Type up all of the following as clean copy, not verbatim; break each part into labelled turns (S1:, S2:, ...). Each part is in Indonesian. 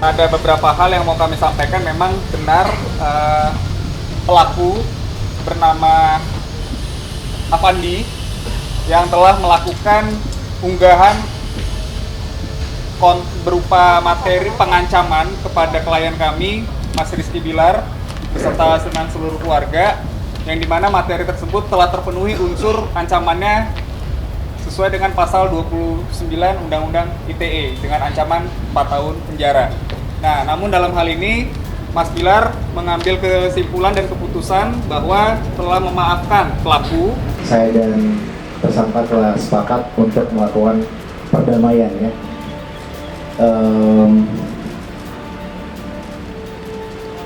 S1: Ada beberapa hal yang mau kami sampaikan. Memang benar pelaku bernama Avandi yang telah melakukan unggahan berupa materi pengancaman kepada klien kami, Mas Rizky Bilar, beserta dengan seluruh keluarga, yang dimana materi tersebut telah terpenuhi unsur ancamannya sesuai dengan pasal 29 Undang-Undang ITE dengan ancaman 4 tahun penjara. Nah, namun dalam hal ini Mas Bilar mengambil kesimpulan dan keputusan bahwa telah memaafkan pelaku.
S2: Saya dan tersangka telah sepakat untuk melakukan perdamaian ya.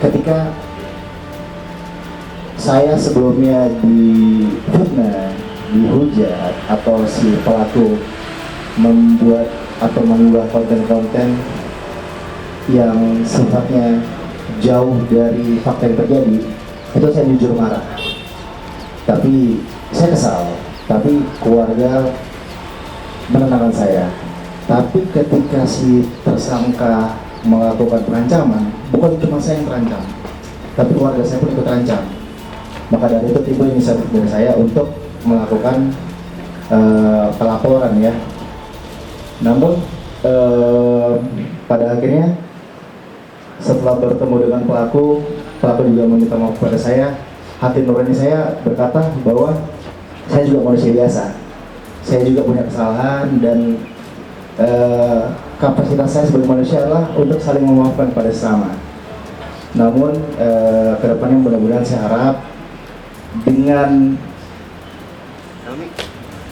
S2: Ketika saya sebelumnya difitnah, dihujat, atau si pelaku membuat atau mengunggah konten-konten yang sifatnya jauh dari fakta yang terjadi, itu saya jujur marah. Tapi saya kesal, tapi keluarga menenangkan saya. Tapi ketika si tersangka melakukan pengancaman, bukan cuma saya yang terancam, tapi keluarga saya pun ikut terancam. Maka dari itu timbul inisiatif dari saya untuk melakukan pelaporan ya. Namun pada akhirnya setelah bertemu dengan pelaku juga meminta maaf kepada saya. Hati nurani saya berkata bahwa saya juga manusia biasa. Saya juga punya kesalahan dan kapasitas saya sebagai manusia adalah untuk saling memaafkan pada sesama. Namun kedepannya mudah-mudahan saya harap dengan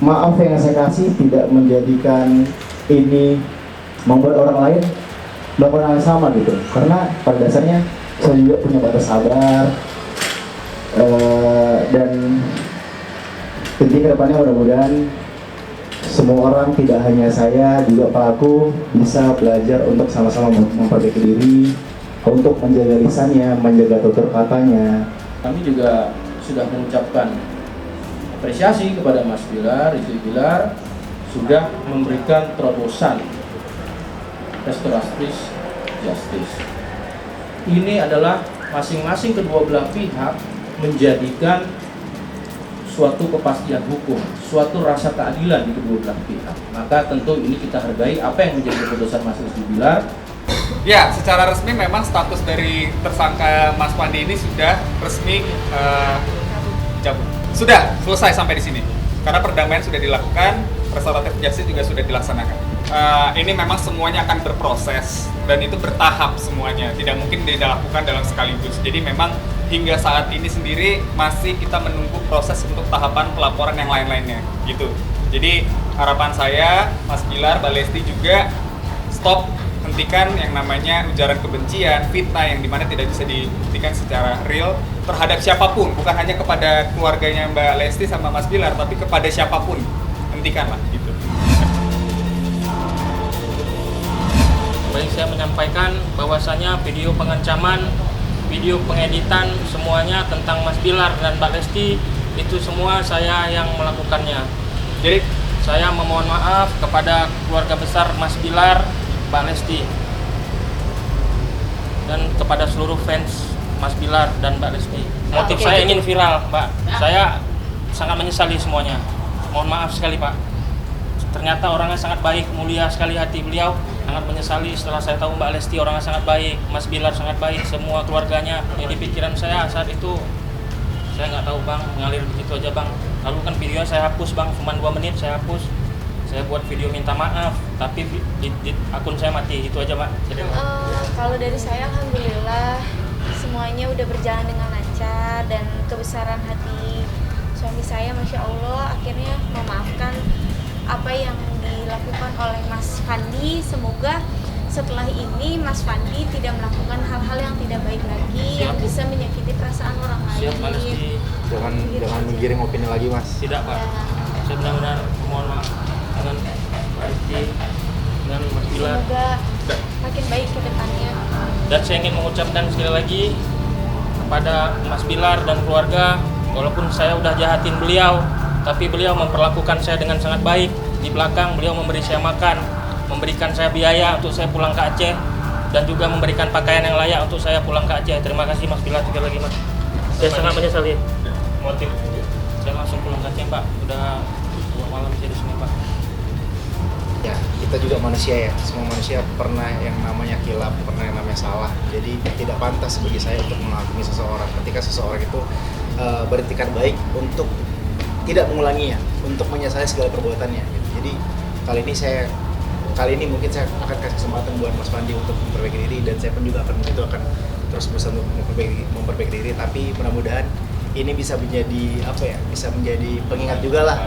S2: maaf yang saya kasih tidak menjadikan ini membuat orang lain melakukan hal yang sama gitu. Karena pada dasarnya saya juga punya batas sabar dan intinya kedepannya mudah-mudahan semua orang, tidak hanya saya, juga pelaku bisa belajar untuk sama-sama memperbaiki diri, untuk menjaga lisannya, menjaga tutur katanya.
S3: Kami juga sudah mengucapkan apresiasi kepada Mas Bilar, Rizky Bilar, sudah memberikan terobosan restoratif justice. Ini adalah masing-masing kedua belah pihak menjadikan suatu kepastian hukum, suatu rasa keadilan di kedua belah pihak. Maka tentu ini kita hargai apa yang menjadi keputusan Mas Rizky Bilar.
S1: Ya, secara resmi memang status dari tersangka Mas Pandi ini sudah resmi cabut. Sudah selesai sampai di sini. Karena perdamaian sudah dilakukan, restoratif justice juga sudah dilaksanakan. Ini memang semuanya akan berproses dan itu bertahap semuanya, tidak mungkin dilakukan dalam sekaligus. Jadi memang hingga saat ini sendiri masih kita menunggu proses untuk tahapan pelaporan yang lain-lainnya gitu. Jadi harapan saya, Mas Bilar, Mbak Lesti juga stop, hentikan yang namanya ujaran kebencian, fitnah yang dimana tidak bisa dibuktikan secara real terhadap siapapun, bukan hanya kepada keluarganya Mbak Lesti sama Mas Bilar, tapi kepada siapapun, hentikanlah gitu.
S4: Baik, saya menyampaikan bahwasanya video pengancaman, video pengeditan semuanya tentang Mas Bilar dan Mbak Lesti itu semua saya yang melakukannya.
S1: Jadi
S4: saya memohon maaf kepada keluarga besar Mas Bilar, Mbak Lesti, dan kepada seluruh fans Mas Bilar dan Mbak Lesti. Motif saya ingin viral, Mbak. Saya sangat menyesali semuanya. Mohon maaf sekali, Pak. Ternyata orangnya sangat baik, mulia sekali hati beliau. Sangat menyesali setelah saya tahu Mbak Lesti orangnya sangat baik, Mas Bilar sangat baik, semua keluarganya. Jadi pikiran saya saat itu, saya nggak tahu Bang, mengalir begitu aja Bang. Lalu kan videonya saya hapus Bang, cuma 2 menit saya hapus. Saya buat video minta maaf, tapi di akun saya mati, itu aja Pak.
S5: Kalau dari saya alhamdulillah semuanya udah berjalan dengan lancar dan kebesaran hati suami saya Masya Allah akhirnya memaafkan apa yang dilakukan oleh Mas Fandi. Semoga setelah ini Mas Fandi tidak melakukan hal-hal yang tidak baik lagi. Siap. Yang bisa menyakiti perasaan orang lain.
S4: Siap, Mas.
S2: Jangan menggiring opini lagi Mas.
S4: Tidak Pak, saya benar-benar mohon maaf dengan Mbak Lesti, dengan Mas Bilar.
S5: Semoga makin baik ke depannya.
S4: Dan saya ingin mengucapkan sekali lagi kepada Mas Bilar dan keluarga, walaupun saya udah jahatin beliau, tapi beliau memperlakukan saya dengan sangat baik. Di belakang beliau memberi saya makan, memberikan saya biaya untuk saya pulang ke Aceh, dan juga memberikan pakaian yang layak untuk saya pulang ke Aceh. Terima kasih Mas Bilar sekali lagi Mas. Saya sangat menyesali motif. Saya langsung pulang ke Aceh Pak. Udah 2 malam saya di sini Pak.
S6: Ya, kita juga manusia ya. Semua manusia pernah yang namanya khilaf, pernah yang namanya salah. Jadi tidak pantas bagi saya untuk menghakimi seseorang. Ketika seseorang itu beretikat baik untuk tidak mengulanginya, untuk menyesali segala perbuatannya. Gitu. Jadi kali ini mungkin saya akan kasih kesempatan buat Mas Pandi untuk memperbaiki diri, dan saya pun juga akan terus berusaha untuk memperbaiki diri. Tapi mudah-mudahan ini bisa menjadi bisa menjadi pengingat juga lah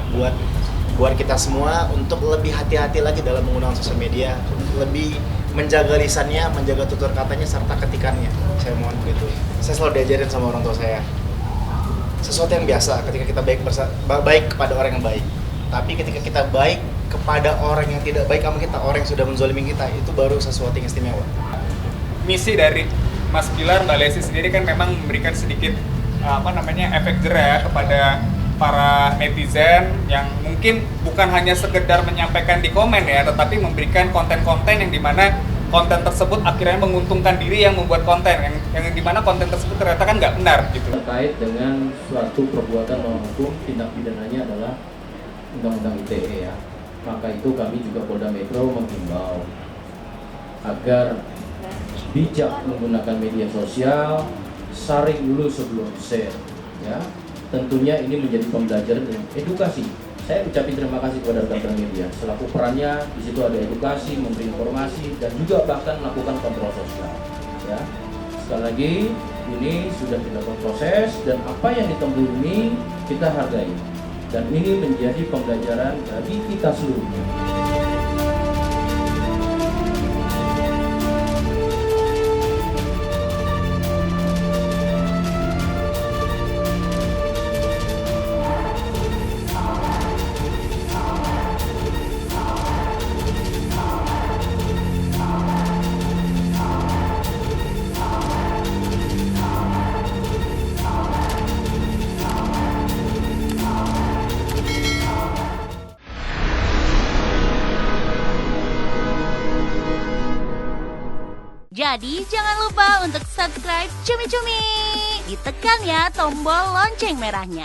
S6: buat kita semua untuk lebih hati-hati lagi dalam menggunakan sosial media, lebih menjaga lisannya, menjaga tutur katanya serta ketikannya. Saya mohon begitu. Saya selalu diajarin sama orang tua saya, sesuatu yang biasa ketika kita baik kepada orang yang baik. Tapi ketika kita baik kepada orang yang tidak baik sama kita, orang yang sudah menzalimi kita, itu baru sesuatu yang istimewa.
S1: Misi dari Mas Bilar, Mbak Lesti sendiri kan memang memberikan sedikit efek jera kepada para netizen yang mungkin bukan hanya sekedar menyampaikan di komen ya, tetapi memberikan konten-konten yang dimana konten tersebut akhirnya menguntungkan diri yang membuat konten, yang dimana konten tersebut ternyata kan nggak benar gitu.
S3: Terkait dengan suatu perbuatan melawan hukum, tindak pidananya adalah Undang-Undang ITE ya. Maka itu kami juga Polda Metro menghimbau agar bijak menggunakan media sosial, saring dulu sebelum share ya. Tentunya ini menjadi pembelajaran dan edukasi. Saya ucapin terima kasih kepada rekan-rekan media. Selaku perannya di situ ada edukasi, memberi informasi, dan juga bahkan melakukan kontrol sosial. Ya, sekali lagi ini sudah dilakukan proses, dan apa yang ditempuh ini kita hargai. Dan ini menjadi pembelajaran bagi kita seluruhnya.
S7: Jadi jangan lupa untuk subscribe Cumi Cumi. Ditekan ya tombol lonceng merahnya.